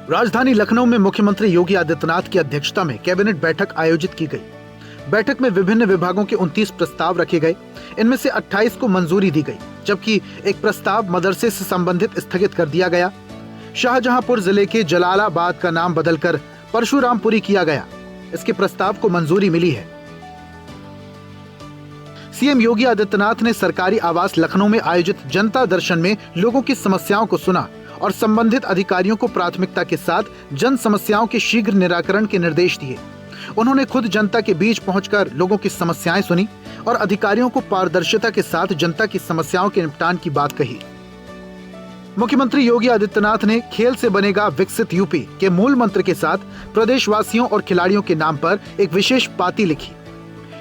राजधानी लखनऊ में मुख्यमंत्री योगी आदित्यनाथ की अध्यक्षता में कैबिनेट बैठक आयोजित की गई। बैठक में विभिन्न विभागों के 29 प्रस्ताव रखे गए। इनमें से 28 को मंजूरी दी गई, जबकि एक प्रस्ताव मदरसे से संबंधित स्थगित कर दिया गया। शाहजहांपुर जिले के जलालाबाद का नाम बदलकर परशुरामपुरी किया गया। इसके प्रस्ताव को मंजूरी मिली है। सीएम योगी आदित्यनाथ ने सरकारी आवास लखनऊ में आयोजित जनता दर्शन में लोगों की समस्याओं को सुना और संबंधित अधिकारियों को प्राथमिकता के साथ जन समस्याओं के शीघ्र निराकरण के निर्देश दिए। उन्होंने खुद जनता के बीच पहुंचकर लोगों की समस्याएं सुनी और अधिकारियों को पारदर्शिता के साथ जनता की समस्याओं के निपटान की बात कही। मुख्यमंत्री योगी आदित्यनाथ ने खेल से बनेगा विकसित यूपी के मूल मंत्र के साथ प्रदेशवासियों और खिलाड़ियों के नाम पर एक विशेष पाती लिखी।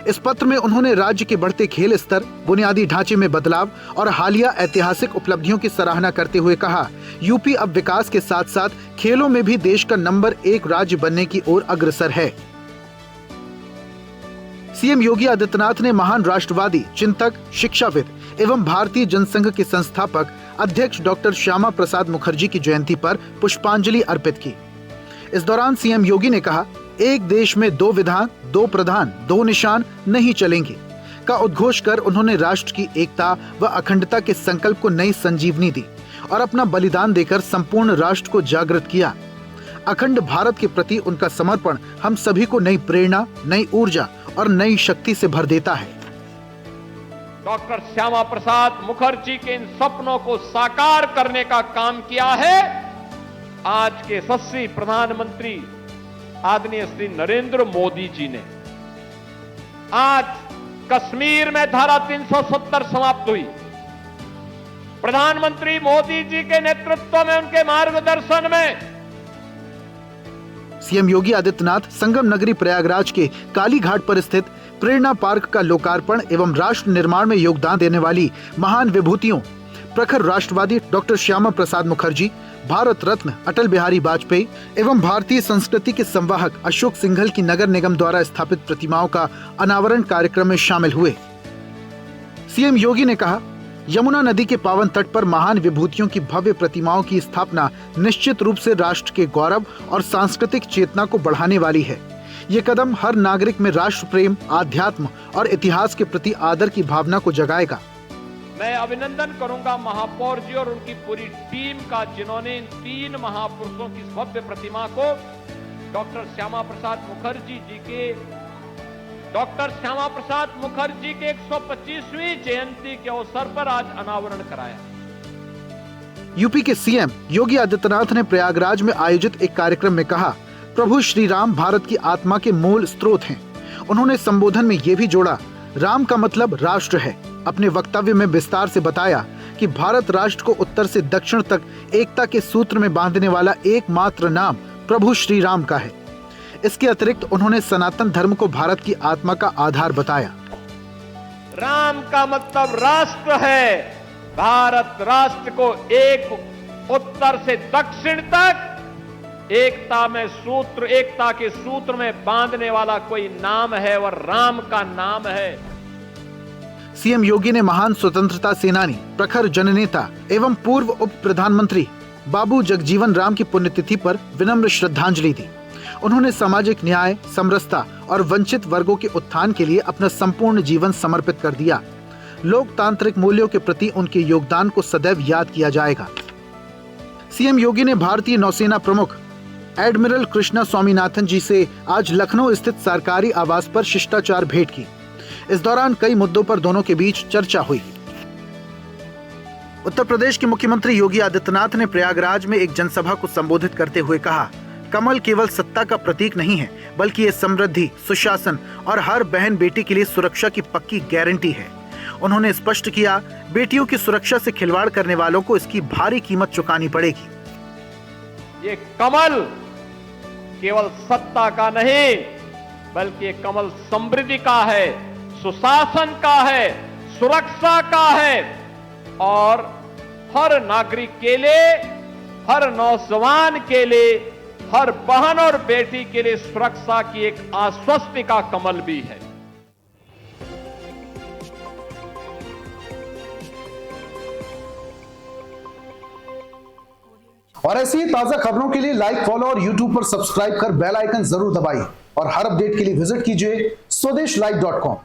इस पत्र में उन्होंने राज्य के बढ़ते खेल स्तर, बुनियादी ढांचे में बदलाव और हालिया ऐतिहासिक उपलब्धियों की सराहना करते हुए कहा, यूपी अब विकास के साथ साथ खेलों में भी देश का नंबर 1 राज्य बनने की ओर अग्रसर है। सीएम योगी आदित्यनाथ ने महान राष्ट्रवादी चिंतक, शिक्षाविद एवं भारतीय जनसंघ के संस्थापक अध्यक्ष डॉक्टर श्यामा प्रसाद मुखर्जी की जयंती पर पुष्पांजलि अर्पित की। इस दौरान सीएम योगी ने कहा, एक देश में 2 विधान, 2 प्रधान, 2 निशान नहीं चलेंगे का उद्घोष कर उन्होंने राष्ट्र की एकता व अखंडता के संकल्प को नई संजीवनी दी और अपना बलिदान देकर संपूर्ण राष्ट्र को जागृत किया। अखंड भारत के प्रति उनका समर्पण हम सभी को नई प्रेरणा, नई ऊर्जा और नई शक्ति से भर देता है। डॉक्टर श्यामा प्रसाद मुखर्जी के इन सपनों को साकार करने का काम किया है आज के यशस्वी प्रधानमंत्री आदरणीय श्री नरेंद्र मोदी जी ने। आज कश्मीर में धारा 370 समाप्त हुई। प्रधानमंत्री मोदी जी के नेतृत्व में, उनके मार्गदर्शन में सीएम योगी आदित्यनाथ संगम नगरी प्रयागराज के काली घाट पर स्थित प्रेरणा पार्क का लोकार्पण एवं राष्ट्र निर्माण में योगदान देने वाली महान विभूतियों प्रखर राष्ट्रवादी डॉक्टर श्यामा प्रसाद मुखर्जी, भारत रत्न अटल बिहारी वाजपेयी एवं भारतीय संस्कृति के संवाहक अशोक सिंघल की नगर निगम द्वारा स्थापित प्रतिमाओं का अनावरण कार्यक्रम में शामिल हुए। सीएम योगी ने कहा, यमुना नदी के पावन तट पर महान विभूतियों की भव्य प्रतिमाओं की स्थापना निश्चित रूप से राष्ट्र के गौरव और सांस्कृतिक चेतना को बढ़ाने वाली है। ये कदम हर नागरिक में राष्ट्र प्रेम, आध्यात्म और इतिहास के प्रति आदर की भावना को जगाएगा। मैं अभिनंदन करूंगा महापौर जी और उनकी पूरी टीम का, जिन्होंने इन 3 महापुरुषों की भव्य प्रतिमा को डॉक्टर श्यामा प्रसाद मुखर्जी के 125वीं जयंती के अवसर पर आज अनावरण कराया। यूपी के सीएम योगी आदित्यनाथ ने प्रयागराज में आयोजित एक कार्यक्रम में कहा, प्रभु श्री राम भारत की आत्मा के मूल स्रोत हैं। उन्होंने संबोधन में ये भी जोड़ा, राम का मतलब राष्ट्र है। अपने वक्तव्य में विस्तार से बताया कि भारत राष्ट्र को उत्तर से दक्षिण तक एकता के सूत्र में बांधने वाला एकमात्र नाम प्रभु श्री राम का है। इसके अतिरिक्त उन्होंने सनातन धर्म को भारत की आत्मा का आधार बताया। राम का मतलब राष्ट्र है। भारत राष्ट्र को एक उत्तर से दक्षिण तक एकता के सूत्र में बांधने वाला कोई नाम है और राम का नाम है। सीएम योगी ने महान स्वतंत्रता सेनानी, प्रखर जननेता एवं पूर्व उप प्रधानमंत्री बाबू जगजीवन राम की पुण्यतिथि पर विनम्र श्रद्धांजलि दी। उन्होंने सामाजिक न्याय, समरसता और वंचित वर्गों के उत्थान के लिए अपना संपूर्ण जीवन समर्पित कर दिया। लोकतांत्रिक मूल्यों के प्रति उनके योगदान को सदैव याद किया जाएगा। सीएम योगी ने भारतीय नौसेना प्रमुख एडमिरल कृष्णा स्वामीनाथन जी से आज लखनऊ स्थित सरकारी आवास पर शिष्टाचार भेंट की। इस दौरान कई मुद्दों पर दोनों के बीच चर्चा हुई। उत्तर प्रदेश के मुख्यमंत्री योगी आदित्यनाथ ने प्रयागराज में एक जनसभा को संबोधित करते हुए कहा, कमल केवल सत्ता का प्रतीक नहीं है, बल्कि ये समृद्धि, सुशासन और हर बहन बेटी के लिए सुरक्षा की पक्की गारंटी है। उन्होंने स्पष्ट किया, बेटियों की सुरक्षा से खिलवाड़ करने वालों को इसकी भारी कीमत चुकानी पड़ेगी। ये कमल केवल सत्ता का नहीं, बल्कि ये कमल समृद्धि का है, सुशासन का है, सुरक्षा का है और हर नागरिक के लिए, हर नौजवान के लिए, हर बहन और बेटी के लिए सुरक्षा की एक आश्वस्ति का कमल भी है। और ऐसी ही ताजा खबरों के लिए लाइक, फॉलो और यूट्यूब पर सब्सक्राइब कर बेल आइकन जरूर दबाइए और हर अपडेट के लिए विजिट कीजिए स्वदेशलाइव.com।